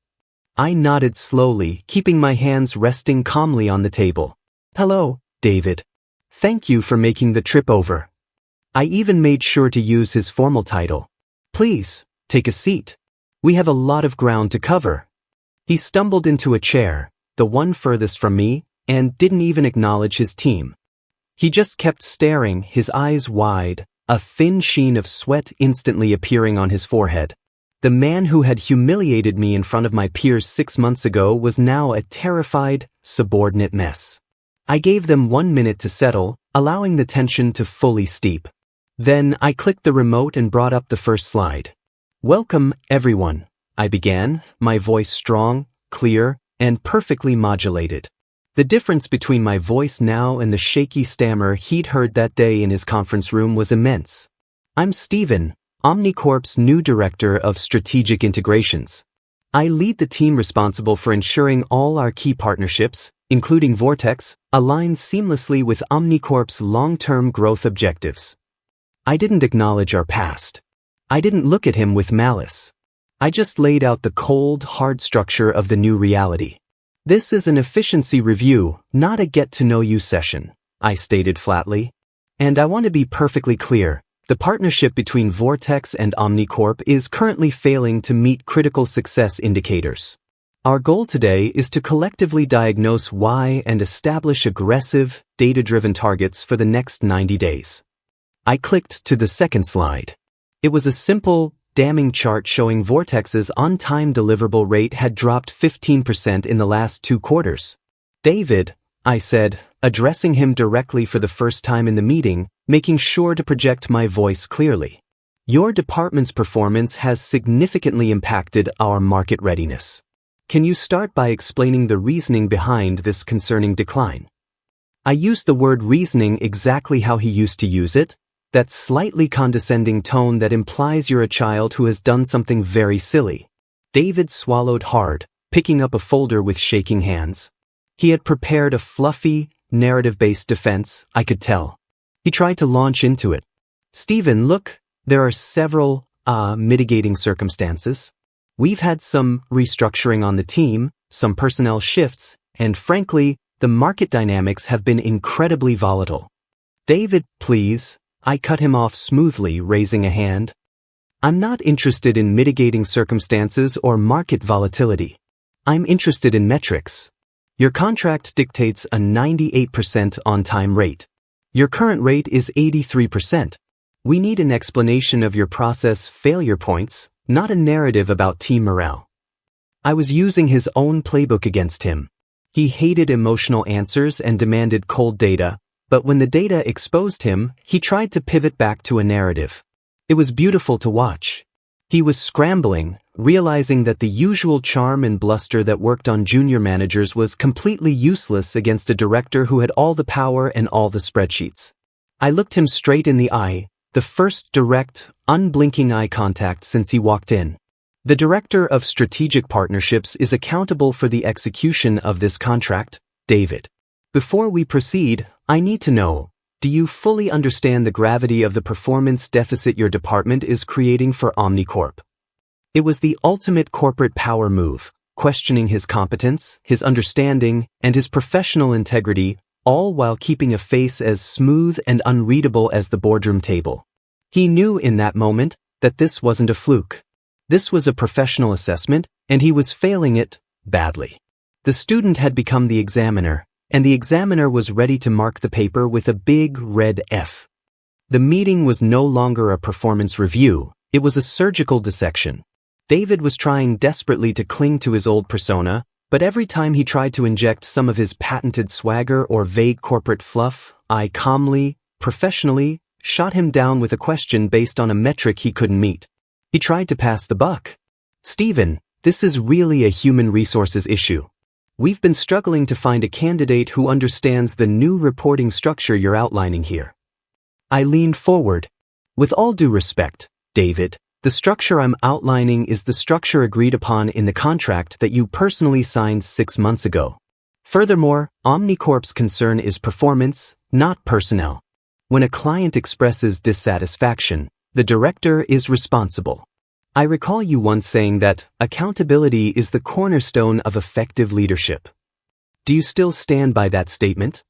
I nodded slowly, keeping my hands resting calmly on the table. "Hello, David." Thank you for making the trip over. I even made sure to use his formal title. Please, take a seat. We have a lot of ground to cover. He stumbled into a chair, the one furthest from me, and didn't even acknowledge his team. He just kept staring, his eyes wide, a thin sheen of sweat instantly appearing on his forehead. The man who had humiliated me in front of my peers 6 months ago was now a terrified, subordinate mess. I gave them 1 minute to settle, allowing the tension to fully steep. Then I clicked the remote and brought up the first slide. Welcome, everyone, I began, my voice strong, clear, and perfectly modulated. The difference between my voice now and the shaky stammer he'd heard that day in his conference room was immense. I'm Steven, Omnicorp's new Director of Strategic Integrations. I lead the team responsible for ensuring all our key partnerships, including Vortex, align seamlessly with Omnicorp's long-term growth objectives. I didn't acknowledge our past. I didn't look at him with malice. I just laid out the cold, hard structure of the new reality. This is an efficiency review, not a get-to-know-you session, I stated flatly. And I want to be perfectly clear. The partnership between Vortex and Omnicorp is currently failing to meet critical success indicators. Our goal today is to collectively diagnose why and establish aggressive, data-driven targets for the next 90 days. I clicked to the second slide. It was a simple, damning chart showing Vortex's on-time deliverable rate had dropped 15% in the last 2 quarters. David, I said, addressing him directly for the first time in the meeting, making sure to project my voice clearly. Your department's performance has significantly impacted our market readiness. Can you start by explaining the reasoning behind this concerning decline? I used the word reasoning exactly how he used to use it, that slightly condescending tone that implies you're a child who has done something very silly. David swallowed hard, picking up a folder with shaking hands. He had prepared a fluffy, narrative-based defense, I could tell. He tried to launch into it. Steven, look, there are several, mitigating circumstances. We've had some restructuring on the team, some personnel shifts, and frankly, the market dynamics have been incredibly volatile. David, please. I cut him off smoothly, raising a hand. I'm not interested in mitigating circumstances or market volatility. I'm interested in metrics. Your contract dictates a 98% on-time rate. Your current rate is 83%. We need an explanation of your process failure points, not a narrative about team morale. I was using his own playbook against him. He hated emotional answers and demanded cold data. But when the data exposed him, he tried to pivot back to a narrative. It was beautiful to watch. He was scrambling, realizing that the usual charm and bluster that worked on junior managers was completely useless against a director who had all the power and all the spreadsheets. I looked him straight in the eye, the first direct, unblinking eye contact since he walked in. The Director of Strategic Partnerships is accountable for the execution of this contract, David. Before we proceed, I need to know, do you fully understand the gravity of the performance deficit your department is creating for Omnicorp? It was the ultimate corporate power move, questioning his competence, his understanding, and his professional integrity, all while keeping a face as smooth and unreadable as the boardroom table. He knew in that moment that this wasn't a fluke. This was a professional assessment, and he was failing it badly. The student had become the examiner, and the examiner was ready to mark the paper with a big red F. The meeting was no longer a performance review, it was a surgical dissection. David was trying desperately to cling to his old persona, but every time he tried to inject some of his patented swagger or vague corporate fluff, I calmly, professionally, shot him down with a question based on a metric he couldn't meet. He tried to pass the buck. Steven, this is really a human resources issue. We've been struggling to find a candidate who understands the new reporting structure you're outlining here. I leaned forward. With all due respect, David, the structure I'm outlining is the structure agreed upon in the contract that you personally signed 6 months ago. Furthermore, Omnicorp's concern is performance, not personnel. When a client expresses dissatisfaction, the director is responsible. I recall you once saying that accountability is the cornerstone of effective leadership. Do you still stand by that statement?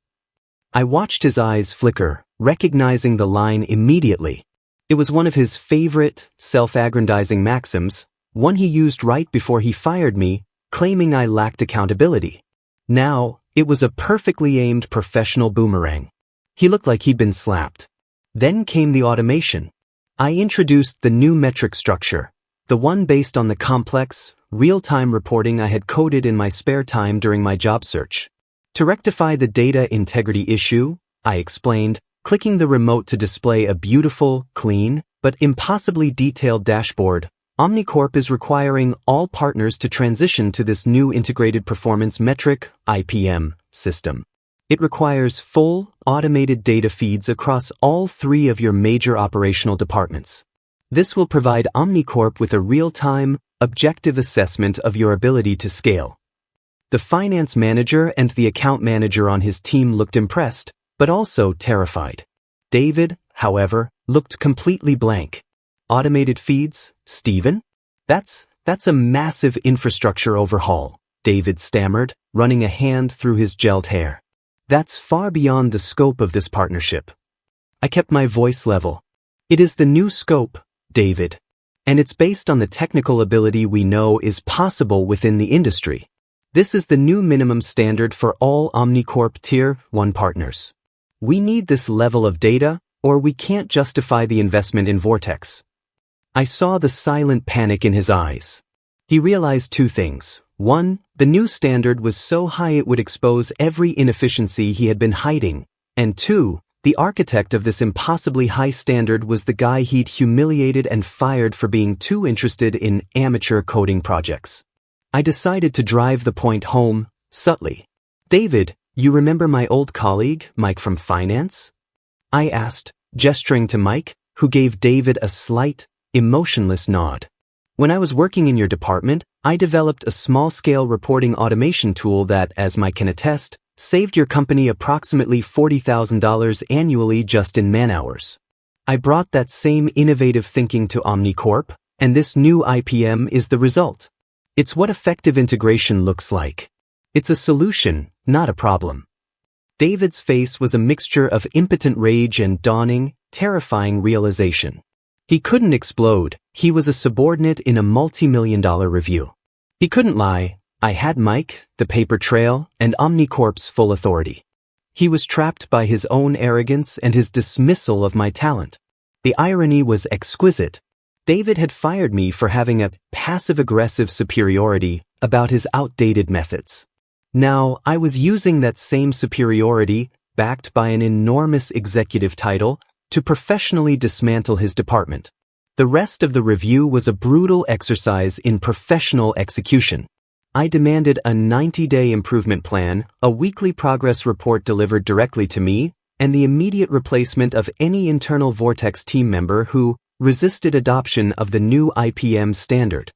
I watched his eyes flicker, recognizing the line immediately. It was one of his favorite, self-aggrandizing maxims, one he used right before he fired me, claiming I lacked accountability. Now, it was a perfectly aimed professional boomerang. He looked like he'd been slapped. Then came the automation. I introduced the new metric structure, the one based on the complex, real-time reporting I had coded in my spare time during my job search. To rectify the data integrity issue, I explained, clicking the remote to display a beautiful, clean, but impossibly detailed dashboard, Omnicorp is requiring all partners to transition to this new integrated performance metric (IPM) system. It requires full, automated data feeds across all 3 of your major operational departments. This will provide Omnicorp with a real-time, objective assessment of your ability to scale. The finance manager and the account manager on his team looked impressed, but also terrified. David, however, looked completely blank. Automated feeds, Stephen? That's a massive infrastructure overhaul, David stammered, running a hand through his gelled hair. That's far beyond the scope of this partnership. I kept my voice level. It is the new scope, David. And it's based on the technical ability we know is possible within the industry. This is the new minimum standard for all Omnicorp Tier 1 partners. We need this level of data, or we can't justify the investment in Vortex. I saw the silent panic in his eyes. He realized 2 things. 1, the new standard was so high it would expose every inefficiency he had been hiding. And 2, the architect of this impossibly high standard was the guy he'd humiliated and fired for being too interested in amateur coding projects. I decided to drive the point home, subtly. David, you remember my old colleague, Mike from finance? I asked, gesturing to Mike, who gave David a slight, emotionless nod. When I was working in your department, I developed a small-scale reporting automation tool that, as Mike can attest, saved your company approximately $40,000 annually just in man-hours. I brought that same innovative thinking to Omnicorp, and this new IPM is the result. It's what effective integration looks like. It's a solution, not a problem. David's face was a mixture of impotent rage and dawning, terrifying realization. He couldn't explode. He was a subordinate in a multi-million-dollar review. He couldn't lie. I had Mike, the paper trail, and Omnicorp's full authority. He was trapped by his own arrogance and his dismissal of my talent. The irony was exquisite. David had fired me for having a passive-aggressive superiority about his outdated methods. Now, I was using that same superiority, backed by an enormous executive title, to professionally dismantle his department. The rest of the review was a brutal exercise in professional execution. I demanded a 90-day improvement plan, a weekly progress report delivered directly to me, and the immediate replacement of any internal Vortex team member who resisted adoption of the new IPM standard.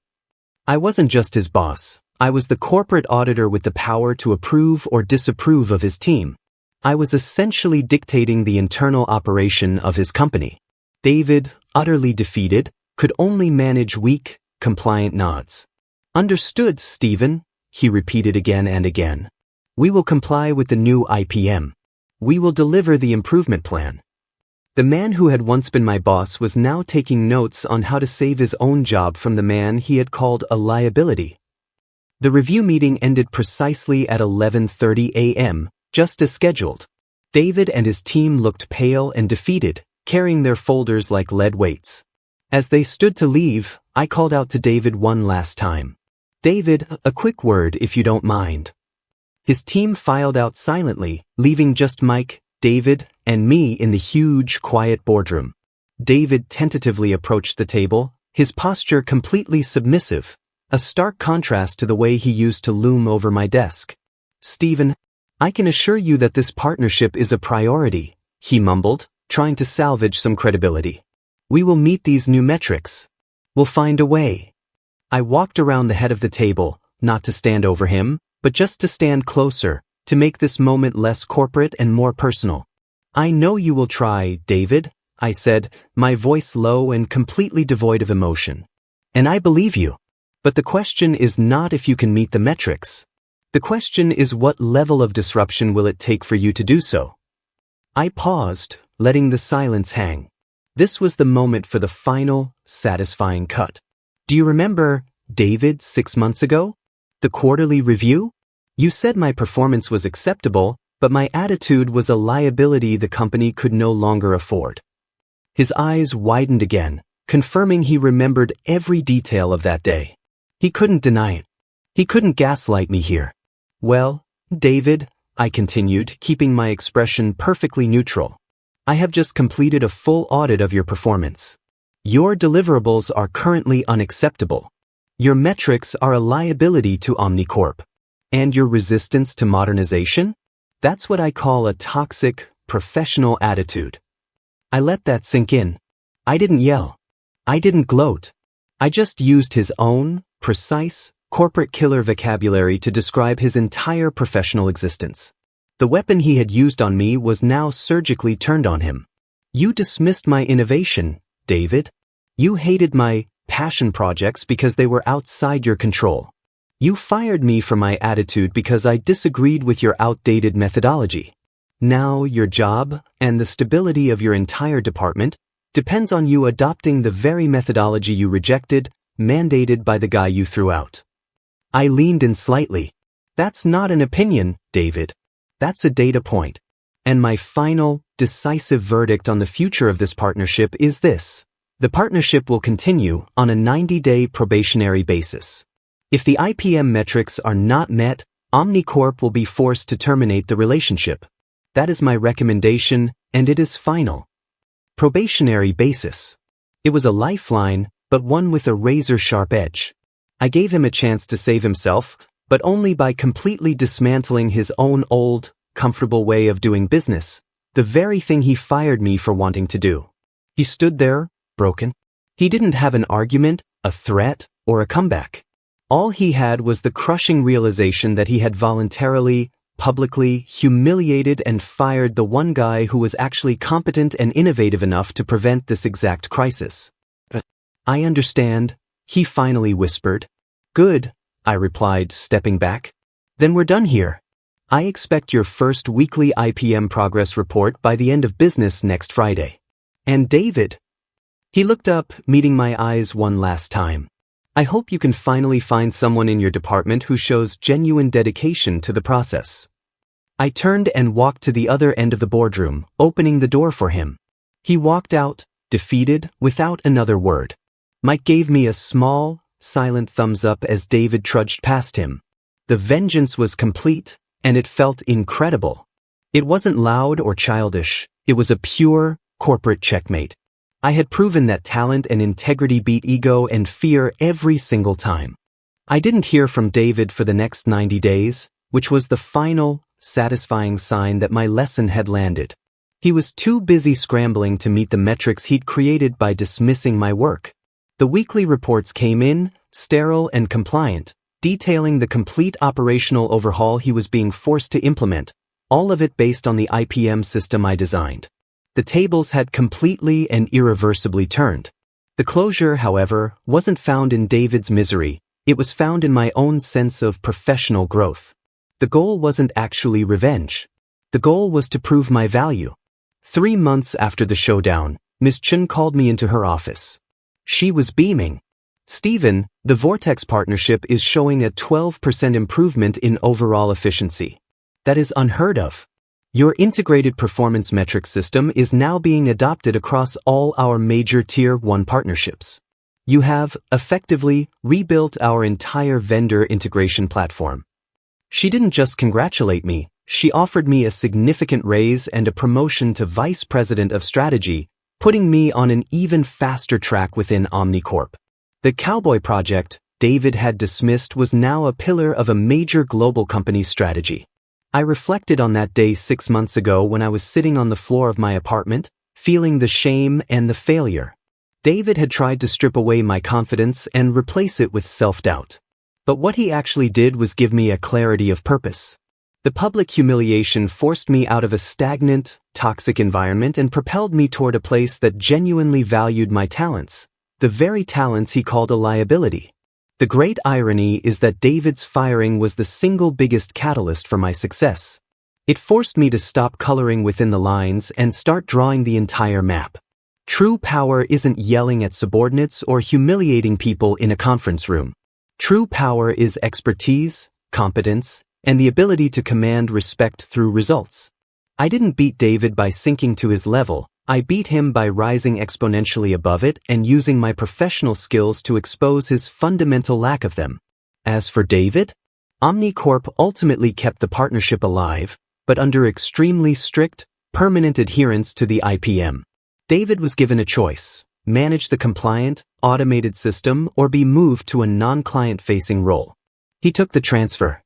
I wasn't just his boss. I was the corporate auditor with the power to approve or disapprove of his team. I was essentially dictating the internal operation of his company. David, utterly defeated, could only manage weak, compliant nods. Understood, Stephen, he repeated again and again. We will comply with the new IPM. We will deliver the improvement plan. The man who had once been my boss was now taking notes on how to save his own job from the man he had called a liability. The review meeting ended precisely at 11:30 a.m., just as scheduled. David and his team looked pale and defeated, carrying their folders like lead weights. As they stood to leave, I called out to David one last time. David, a quick word if you don't mind. His team filed out silently, leaving just Mike, David, and me in the huge, quiet boardroom. David tentatively approached the table, his posture completely submissive, a stark contrast to the way he used to loom over my desk. Stephen, I can assure you that this partnership is a priority, he mumbled, trying to salvage some credibility. We will meet these new metrics. We'll find a way. I walked around the head of the table, not to stand over him, but just to stand closer, to make this moment less corporate and more personal. I know you will try, David, I said, my voice low and completely devoid of emotion. And I believe you. But the question is not if you can meet the metrics. The question is what level of disruption will it take for you to do so? I paused, letting the silence hang. This was the moment for the final, satisfying cut. Do you remember, David, 6 months ago? The quarterly review? You said my performance was acceptable, but my attitude was a liability the company could no longer afford. His eyes widened again, confirming he remembered every detail of that day. He couldn't deny it. He couldn't gaslight me here. Well, David, I continued, keeping my expression perfectly neutral. I have just completed a full audit of your performance. Your deliverables are currently unacceptable. Your metrics are a liability to Omnicorp. And your resistance to modernization? That's what I call a toxic, professional attitude. I let that sink in. I didn't yell. I didn't gloat. I just used his own, precise, corporate killer vocabulary to describe his entire professional existence. The weapon he had used on me was now surgically turned on him. You dismissed my innovation, David. You hated my passion projects because they were outside your control. You fired me for my attitude because I disagreed with your outdated methodology. Now your job, and the stability of your entire department, depends on you adopting the very methodology you rejected, mandated by the guy you threw out. I leaned in slightly. That's not an opinion, David. That's a data point. And my final, decisive verdict on the future of this partnership is this. The partnership will continue on a 90-day probationary basis. If the IPM metrics are not met, Omnicorp will be forced to terminate the relationship. That is my recommendation, and it is final. Probationary basis. It was a lifeline, but one with a razor-sharp edge. I gave him a chance to save himself, but only by completely dismantling his own old, comfortable way of doing business, the very thing he fired me for wanting to do. He stood there, broken. He didn't have an argument, a threat, or a comeback. All he had was the crushing realization that he had voluntarily, publicly humiliated and fired the one guy who was actually competent and innovative enough to prevent this exact crisis. I understand, he finally whispered. Good, I replied, stepping back. Then we're done here. I expect your first weekly IPM progress report by the end of business next Friday. And David. He looked up, meeting my eyes one last time. I hope you can finally find someone in your department who shows genuine dedication to the process. I turned and walked to the other end of the boardroom, opening the door for him. He walked out, defeated, without another word. Mike gave me a small, silent thumbs up as David trudged past him. The vengeance was complete, and it felt incredible. It wasn't loud or childish. It was a pure, corporate checkmate. I had proven that talent and integrity beat ego and fear every single time. I didn't hear from David for the next 90 days, which was the final, satisfying sign that my lesson had landed. He was too busy scrambling to meet the metrics he'd created by dismissing my work. The weekly reports came in, sterile and compliant, detailing the complete operational overhaul he was being forced to implement, all of it based on the IPM system I designed. The tables had completely and irreversibly turned. The closure, however, wasn't found in David's misery. It was found in my own sense of professional growth. The goal wasn't actually revenge. The goal was to prove my value. 3 months after the showdown, Ms. Chun called me into her office. She was beaming. Stephen, the Vortex partnership is showing a 12% improvement in overall efficiency. That is unheard of. Your integrated performance metric system is now being adopted across all our major Tier 1 partnerships. You have, effectively, rebuilt our entire vendor integration platform. She didn't just congratulate me, she offered me a significant raise and a promotion to Vice President of Strategy, putting me on an even faster track within Omnicorp. The Cowboy project David had dismissed was now a pillar of a major global company's strategy. I reflected on that day 6 months ago when I was sitting on the floor of my apartment, feeling the shame and the failure. David had tried to strip away my confidence and replace it with self-doubt. But what he actually did was give me a clarity of purpose. The public humiliation forced me out of a stagnant, toxic environment and propelled me toward a place that genuinely valued my talents, the very talents he called a liability. The great irony is that David's firing was the single biggest catalyst for my success. It forced me to stop coloring within the lines and start drawing the entire map. True power isn't yelling at subordinates or humiliating people in a conference room. True power is expertise, competence, and the ability to command respect through results. I didn't beat David by sinking to his level. I beat him by rising exponentially above it and using my professional skills to expose his fundamental lack of them. As for David, Omnicorp ultimately kept the partnership alive, but under extremely strict, permanent adherence to the IPM. David was given a choice: manage the compliant, automated system or be moved to a non-client-facing role. He took the transfer.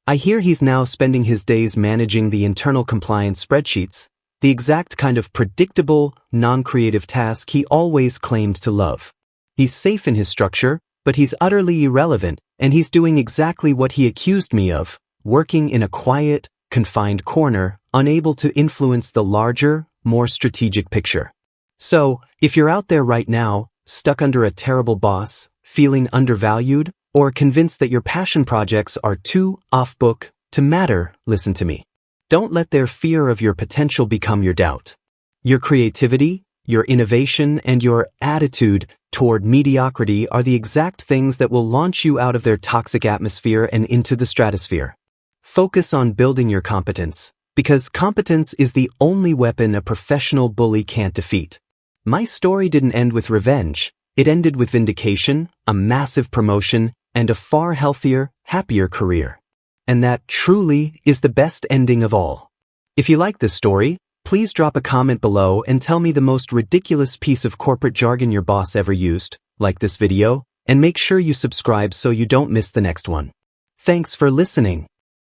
I hear he's now spending his days managing the internal compliance spreadsheets, the exact kind of predictable, non-creative task he always claimed to love. He's safe in his structure, but he's utterly irrelevant, and he's doing exactly what he accused me of, working in a quiet, confined corner, unable to influence the larger, more strategic picture. So, if you're out there right now, stuck under a terrible boss, feeling undervalued, or convinced that your passion projects are too off-book to matter, listen to me. Don't let their fear of your potential become your doubt. Your creativity, your innovation, and your attitude toward mediocrity are the exact things that will launch you out of their toxic atmosphere and into the stratosphere. Focus on building your competence, because competence is the only weapon a professional bully can't defeat. My story didn't end with revenge. It ended with vindication, a massive promotion, and a far healthier, happier career. And that truly is the best ending of all. If you like this story, please drop a comment below and tell me the most ridiculous piece of corporate jargon your boss ever used, like this video, and make sure you subscribe so you don't miss the next one. Thanks for listening.